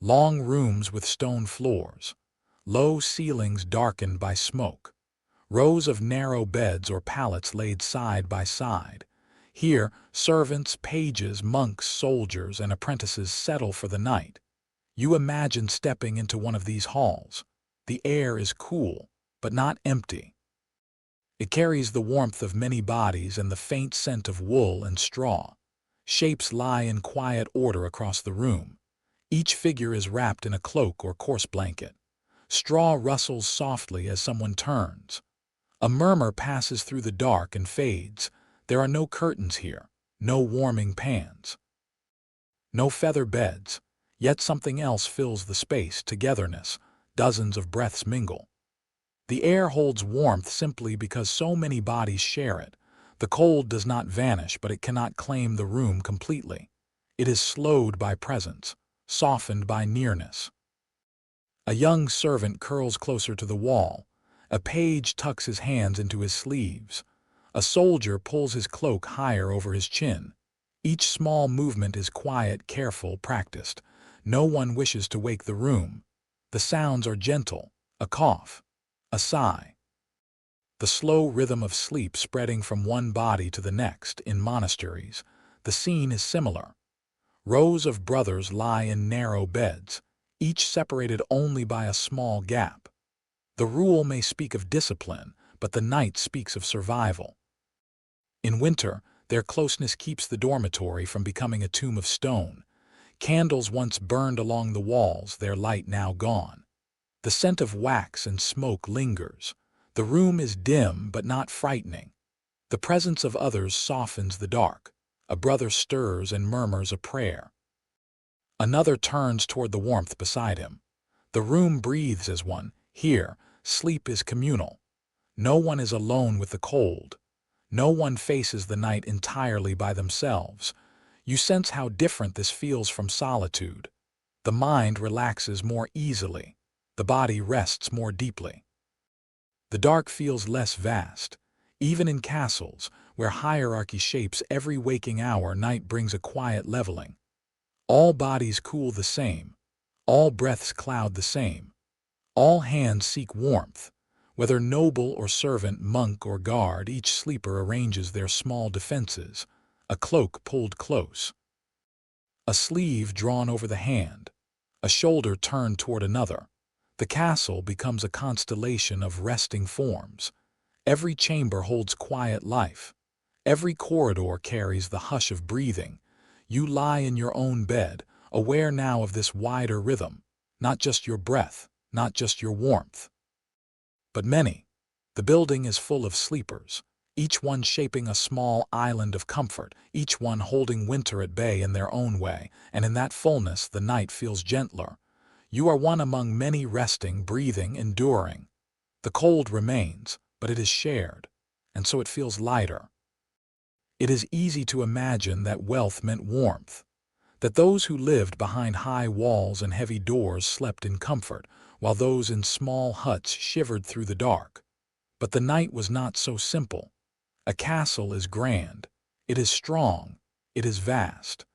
Long rooms with stone floors, low ceilings darkened by smoke, Rows of narrow beds or pallets laid side by side. Here, servants, pages, monks, soldiers, and apprentices settle for the night. You imagine stepping into one of these halls. The air is cool, but not empty. It carries the warmth of many bodies and the faint scent of wool and straw. Shapes lie in quiet order across the room. Each figure is wrapped in a cloak or coarse blanket. Straw rustles softly as someone turns. A murmur passes through the dark and fades. There are no curtains here, no warming pans, no feather beds, yet something else fills the space, togetherness. Dozens of breaths mingle. The air holds warmth simply because so many bodies share it. The cold does not vanish, but it cannot claim the room completely. It is slowed by presence, softened by nearness. A young servant curls closer to the wall. A page tucks his hands into his sleeves. A soldier pulls his cloak higher over his chin. Each small movement is quiet, careful, practiced. No one wishes to wake the room. The sounds are gentle, a cough, a sigh. The slow rhythm of sleep spreading from one body to the next. In monasteries, the scene is similar. Rows of brothers lie in narrow beds, each separated only by a small gap. The rule may speak of discipline, but the night speaks of survival. In winter, their closeness keeps the dormitory from becoming a tomb of stone. Candles once burned along the walls, their light now gone. The scent of wax and smoke lingers. The room is dim but not frightening. The presence of others softens the dark. A brother stirs and murmurs a prayer. Another turns toward the warmth beside him. The room breathes as one. Here, sleep is communal. No one is alone with the cold. No one faces the night entirely by themselves. You sense how different this feels from solitude. The mind relaxes more easily. The body rests more deeply. The dark feels less vast. Even in castles, where hierarchy shapes every waking hour, night brings a quiet leveling. All bodies cool the same. All breaths cloud the same. All hands seek warmth. Whether noble or servant, monk or guard, each sleeper arranges their small defenses. A cloak pulled close. A sleeve drawn over the hand. A shoulder turned toward another. The castle becomes a constellation of resting forms. Every chamber holds quiet life. Every corridor carries the hush of breathing. You lie in your own bed, aware now of this wider rhythm. Not just your breath, not just your warmth, but many. The building is full of sleepers, each one shaping a small island of comfort, each one holding winter at bay in their own way, and in that fullness the night feels gentler. You are one among many, resting, breathing, enduring. The cold remains, but it is shared, and so it feels lighter. It is easy to imagine that wealth meant warmth, that those who lived behind high walls and heavy doors slept in comfort, while those in small huts shivered through the dark. But the night was not so simple. A castle is grand, it is strong, it is vast.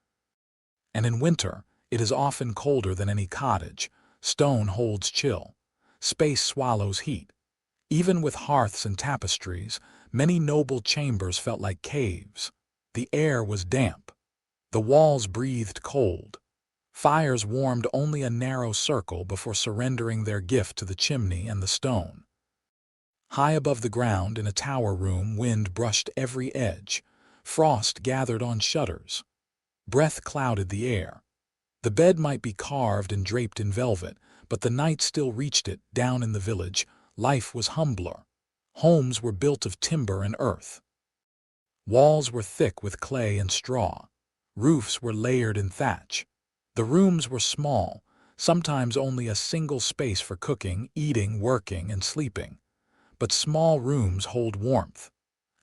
And in winter, it is often colder than any cottage. Stone holds chill. Space swallows heat. Even with hearths and tapestries, many noble chambers felt like caves. The air was damp. The walls breathed cold. Fires warmed only a narrow circle before surrendering their gift to the chimney and the stone. High above the ground, in a tower room, wind brushed every edge. Frost gathered on shutters. Breath clouded the air. The bed might be carved and draped in velvet, but the night still reached it. Down in the village, life was humbler. Homes were built of timber and earth. Walls were thick with clay and straw. Roofs were layered in thatch. The rooms were small, sometimes only a single space for cooking, eating, working, and sleeping. But small rooms hold warmth.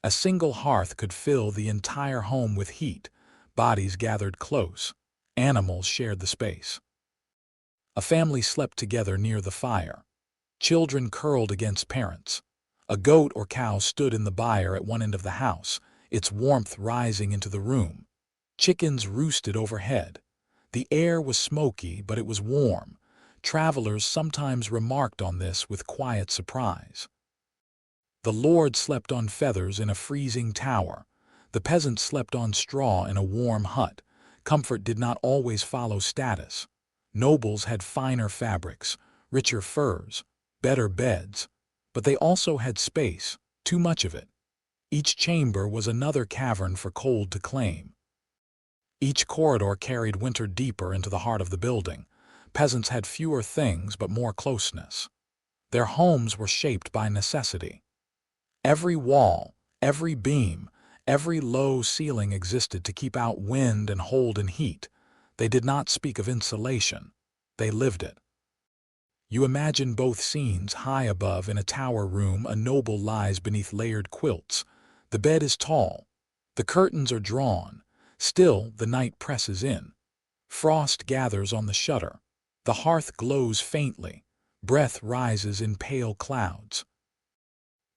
A single hearth could fill the entire home with heat. Bodies gathered close. Animals shared the space. A family slept together near the fire. Children curled against parents. A goat or cow stood in the byre at one end of the house, its warmth rising into the room. Chickens roosted overhead. The air was smoky, but it was warm. Travelers sometimes remarked on this with quiet surprise. The lord slept on feathers in a freezing tower. The peasant slept on straw in a warm hut. Comfort did not always follow status. Nobles had finer fabrics, richer furs, better beds. But they also had space, too much of it. Each chamber was another cavern for cold to claim. Each corridor carried winter deeper into the heart of the building. Peasants had fewer things but more closeness. Their homes were shaped by necessity. Every wall, every beam, every low ceiling existed to keep out wind and hold in heat. They did not speak of insulation. They lived it. You imagine both scenes. High above in a tower room, a noble lies beneath layered quilts. The bed is tall. The curtains are drawn. Still, the night presses in. Frost gathers on the shutter. The hearth glows faintly. Breath rises in pale clouds.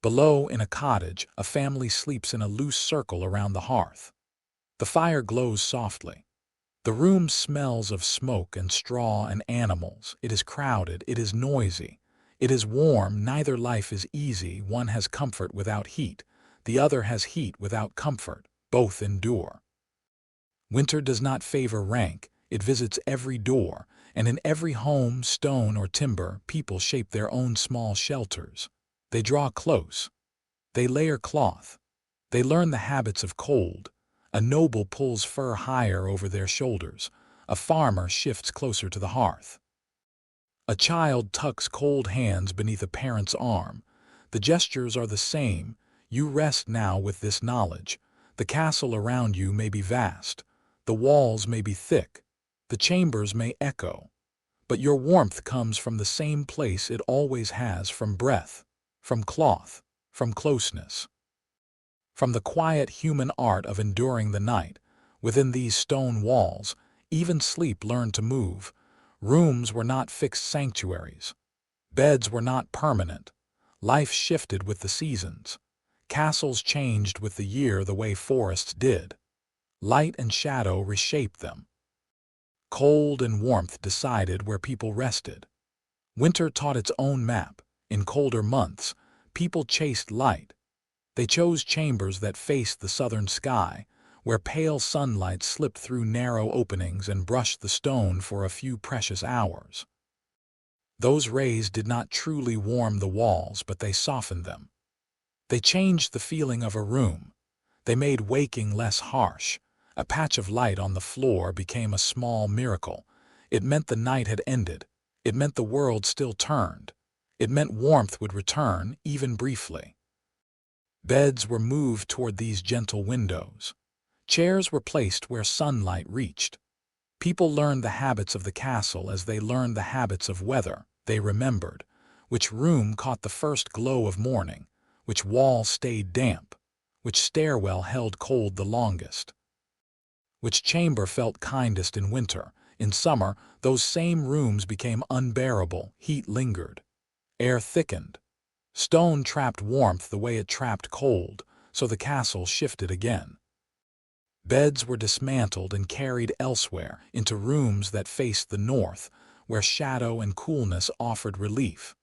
Below, in a cottage, a family sleeps in a loose circle around the hearth. The fire glows softly. The room smells of smoke and straw and animals. It is crowded. It is noisy. It is warm. Neither life is easy. One has comfort without heat. The other has heat without comfort. Both endure. Winter does not favor rank. It visits every door, and in every home, stone or timber, people shape their own small shelters. They draw close. They layer cloth. They learn the habits of cold. A noble pulls fur higher over their shoulders. A farmer shifts closer to the hearth. A child tucks cold hands beneath a parent's arm. The gestures are the same. You rest now with this knowledge. The castle around you may be vast. The walls may be thick. The chambers may echo. But your warmth comes from the same place it always has, from breath, from cloth, from closeness. From the quiet human art of enduring the night, within these stone walls, even sleep learned to move. Rooms were not fixed sanctuaries. Beds were not permanent. Life shifted with the seasons. Castles changed with the year the way forests did. Light and shadow reshaped them. Cold and warmth decided where people rested. Winter taught its own map. In colder months, people chased light. They chose chambers that faced the southern sky, where pale sunlight slipped through narrow openings and brushed the stone for a few precious hours. Those rays did not truly warm the walls, but they softened them. They changed the feeling of a room. They made waking less harsh. A patch of light on the floor became a small miracle. It meant the night had ended. It meant the world still turned. It meant warmth would return, even briefly. Beds were moved toward these gentle windows. Chairs were placed where sunlight reached. People learned the habits of the castle as they learned the habits of weather. They remembered which room caught the first glow of morning, which wall stayed damp, which stairwell held cold the longest, which chamber felt kindest in winter. In summer, those same rooms became unbearable. Heat lingered. Air thickened. Stone trapped warmth the way it trapped cold, so the castle shifted again. Beds were dismantled and carried elsewhere, into rooms that faced the north, where shadow and coolness offered relief.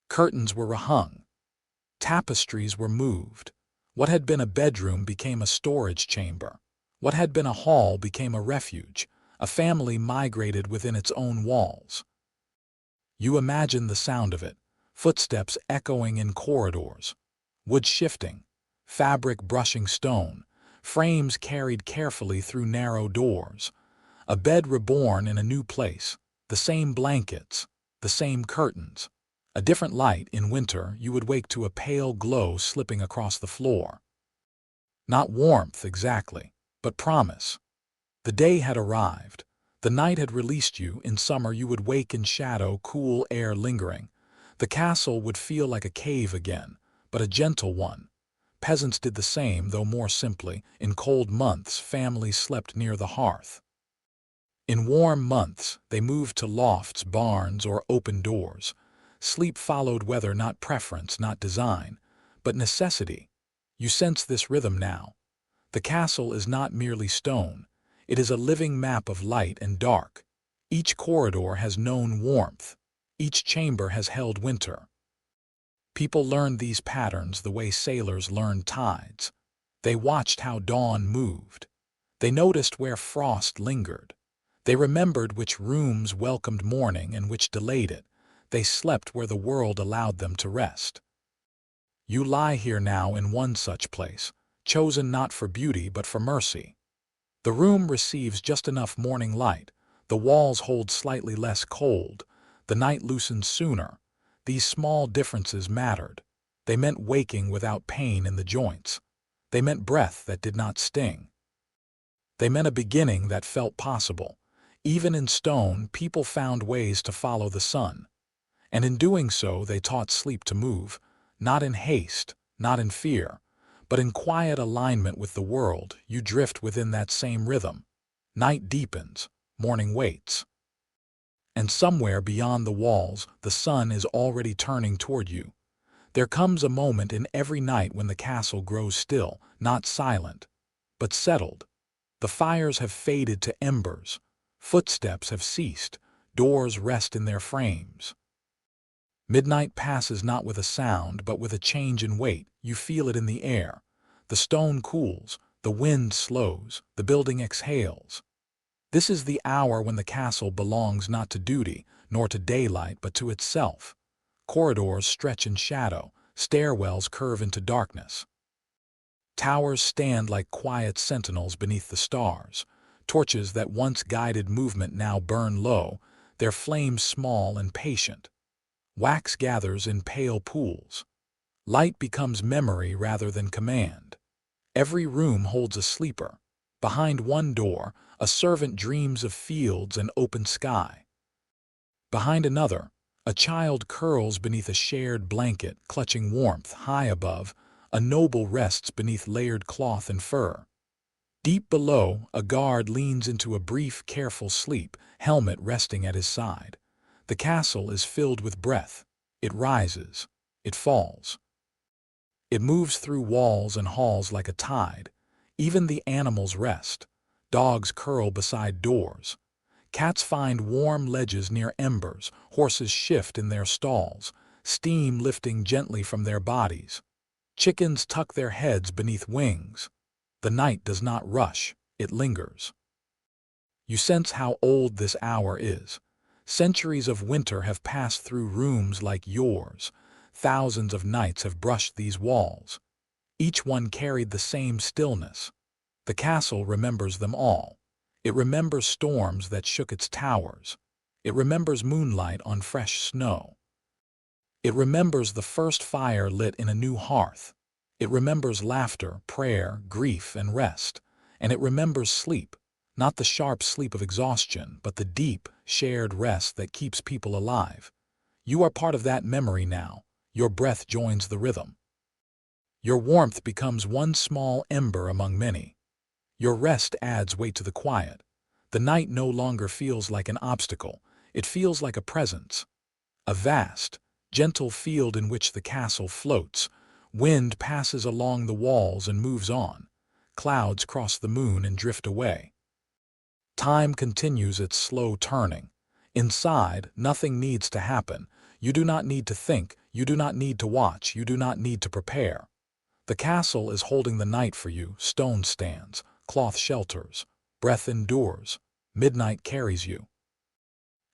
Curtains were rehung. Tapestries were moved. What had been a bedroom became a storage chamber. What had been a hall became a refuge. A family migrated within its own walls. You imagine the sound of it. Footsteps echoing in corridors, wood shifting, fabric brushing stone, frames carried carefully through narrow doors, a bed reborn in a new place, the same blankets, the same curtains. A different light. In winter, you would wake to a pale glow slipping across the floor. Not warmth exactly, but promise. The day had arrived. The night had released you. In summer, you would wake in shadow, cool air lingering. The castle would feel like a cave again, but a gentle one. Peasants did the same, though more simply. In cold months, families slept near the hearth. In warm months, they moved to lofts, barns, or open doors. Sleep followed weather, not preference, not design, but necessity. You sense this rhythm now. The castle is not merely stone. It is a living map of light and dark. Each corridor has known warmth. Each chamber has held winter. People learned these patterns the way sailors learned tides. They watched how dawn moved. They noticed where frost lingered. They remembered which rooms welcomed morning and which delayed it. They slept where the world allowed them to rest. You lie here now in one such place, chosen not for beauty but for mercy. The room receives just enough morning light, the walls hold slightly less cold, the night loosens sooner. These small differences mattered. They meant waking without pain in the joints. They meant breath that did not sting. They meant a beginning that felt possible. Even in stone, people found ways to follow the sun. And in doing so, they taught sleep to move, not in haste, not in fear, but in quiet alignment with the world. You drift within that same rhythm. Night deepens, morning waits. And somewhere beyond the walls, the sun is already turning toward you. There comes a moment in every night when the castle grows still, not silent, but settled. The fires have faded to embers. Footsteps have ceased. Doors rest in their frames. Midnight passes not with a sound, but with a change in weight. You feel it in the air. The stone cools, the wind slows, the building exhales. This is the hour when the castle belongs not to duty, nor to daylight, but to itself. Corridors stretch in shadow, stairwells curve into darkness. Towers stand like quiet sentinels beneath the stars. Torches that once guided movement now burn low, their flames small and patient. Wax gathers in pale pools. Light becomes memory rather than command. Every room holds a sleeper. Behind one door, a servant dreams of fields and open sky. Behind another, a child curls beneath a shared blanket, clutching warmth. High above, a noble rests beneath layered cloth and fur. Deep below, a guard leans into a brief, careful sleep, helmet resting at his side. The castle is filled with breath. It rises. It falls. It moves through walls and halls like a tide. Even the animals rest. Dogs curl beside doors. Cats find warm ledges near embers. Horses shift in their stalls, steam lifting gently from their bodies. Chickens tuck their heads beneath wings. The night does not rush. It lingers. You sense how old this hour is. Centuries of winter have passed through rooms like yours. Thousands of nights have brushed these walls. Each one carried the same stillness. The castle remembers them all. It remembers storms that shook its towers. It remembers moonlight on fresh snow. It remembers the first fire lit in a new hearth. It remembers laughter, prayer, grief, and rest. And it remembers sleep. Not the sharp sleep of exhaustion, but the deep, shared rest that keeps people alive. You are part of that memory now. Your breath joins the rhythm. Your warmth becomes one small ember among many. Your rest adds weight to the quiet. The night no longer feels like an obstacle. It feels like a presence. A vast, gentle field in which the castle floats. Wind passes along the walls and moves on. Clouds cross the moon and drift away. Time continues its slow turning. Inside, nothing needs to happen. You do not need to think. You do not need to watch. You do not need to prepare. The castle is holding the night for you. Stone stands, cloth shelters, breath endures. Midnight carries you.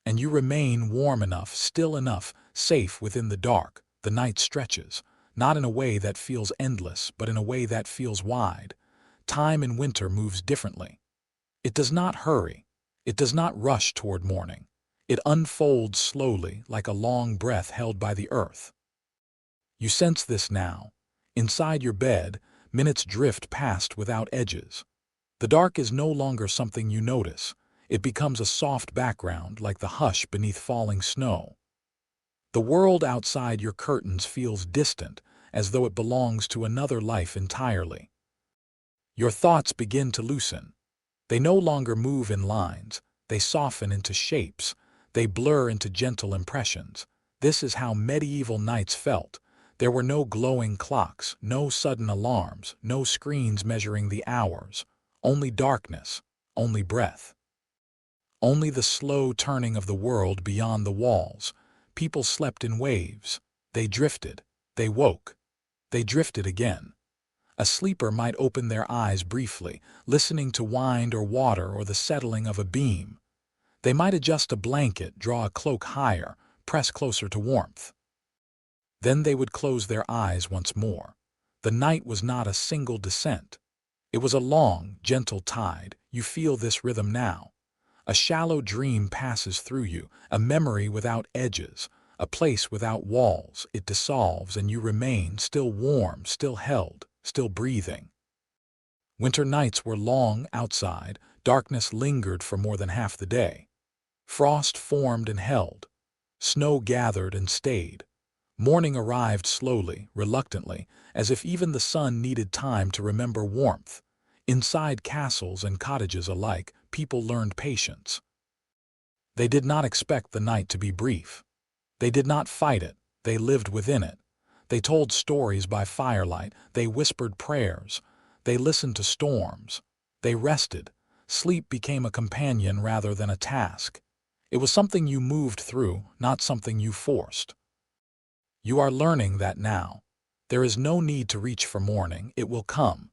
And you remain warm enough, still enough, safe within the dark. The night stretches, not in a way that feels endless, but in a way that feels wide. Time in winter moves differently. It does not hurry. It does not rush toward morning. It unfolds slowly, like a long breath held by the earth. You sense this now. Inside your bed, minutes drift past without edges. The dark is no longer something you notice. It becomes a soft background, like the hush beneath falling snow. The world outside your curtains feels distant, as though it belongs to another life entirely. Your thoughts begin to loosen. They no longer move in lines. They soften into shapes. They blur into gentle impressions. This is how medieval nights felt. There were no glowing clocks, no sudden alarms, no screens measuring the hours. Only darkness, only breath. Only the slow turning of the world beyond the walls. People slept in waves. They drifted. They woke. They drifted again. A sleeper might open their eyes briefly, listening to wind or water or the settling of a beam. They might adjust a blanket, draw a cloak higher, press closer to warmth. Then they would close their eyes once more. The night was not a single descent. It was a long, gentle tide. You feel this rhythm now. A shallow dream passes through you, a memory without edges, a place without walls. It dissolves and you remain still warm, still held, still breathing. Winter nights were long outside. Darkness lingered for more than half the day. Frost formed and held. Snow gathered and stayed. Morning arrived slowly, reluctantly, as if even the sun needed time to remember warmth. Inside castles and cottages alike, people learned patience. They did not expect the night to be brief. They did not fight it, they lived within it. They told stories by firelight, they whispered prayers, they listened to storms. They rested. Sleep became a companion rather than a task. It was something you moved through, not something you forced. You are learning that now. There is no need to reach for morning, it will come.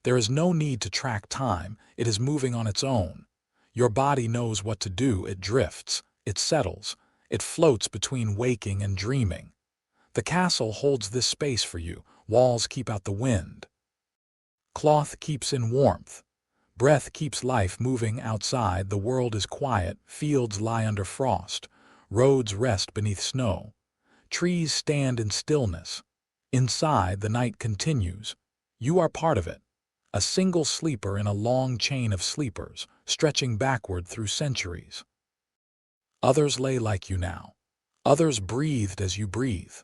There is no need to track time, it is moving on its own. Your body knows what to do, it drifts, it settles, it floats between waking and dreaming. The castle holds this space for you, walls keep out the wind. Cloth keeps in warmth. Breath keeps life moving outside, the world is quiet, fields lie under frost, roads rest beneath snow. Trees stand in stillness. Inside, the night continues. You are part of it. A single sleeper in a long chain of sleepers, stretching backward through centuries. Others lay like you now. Others breathed as you breathe.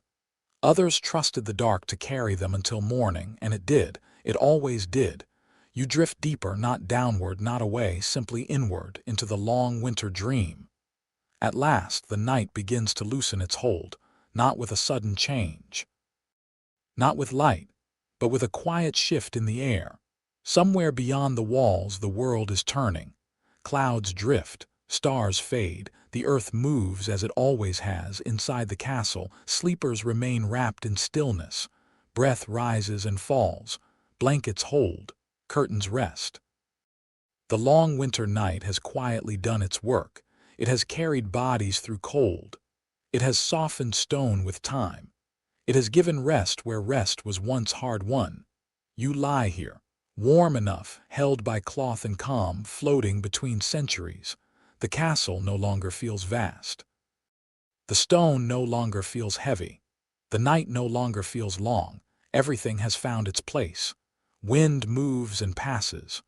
Others trusted the dark to carry them until morning, and it did. It always did. You drift deeper, not downward, not away, simply inward, into the long winter dream. At last, the night begins to loosen its hold, not with a sudden change. Not with light, but with a quiet shift in the air. Somewhere beyond the walls, the world is turning. Clouds drift, stars fade, the earth moves as it always has. Inside the castle, sleepers remain wrapped in stillness. Breath rises and falls. Blankets hold. Curtains rest. The long winter night has quietly done its work. It has carried bodies through cold. It has softened stone with time. It has given rest where rest was once hard-won. You lie here, warm enough, held by cloth and calm, floating between centuries. The castle no longer feels vast. The stone no longer feels heavy. The night no longer feels long. Everything has found its place. Wind moves and passes.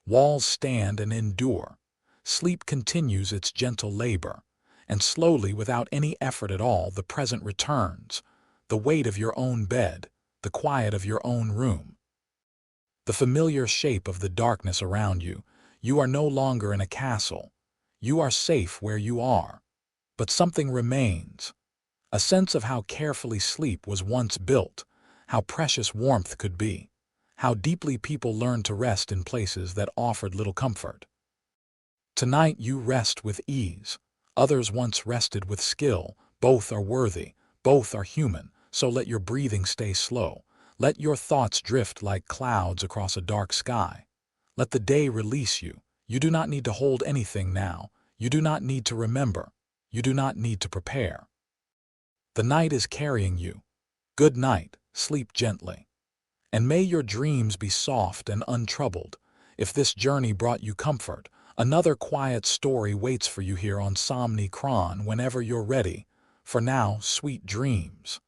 Walls stand and endure. Sleep continues its gentle labor. And slowly, without any effort at all, the present returns. The weight of your own bed, the quiet of your own room. The familiar shape of the darkness around you. You are no longer in a castle. You are safe where you are. But something remains. A sense of how carefully sleep was once built, how precious warmth could be, how deeply people learned to rest in places that offered little comfort. Tonight you rest with ease. Others once rested with skill. Both are worthy. Both are human. So let your breathing stay slow. Let your thoughts drift like clouds across a dark sky. Let the day release you. You do not need to hold anything now. You do not need to remember. You do not need to prepare. The night is carrying you. Good night. Sleep gently. And may your dreams be soft and untroubled. If this journey brought you comfort, another quiet story waits for you here on Somni Kron whenever you're ready. For now, sweet dreams.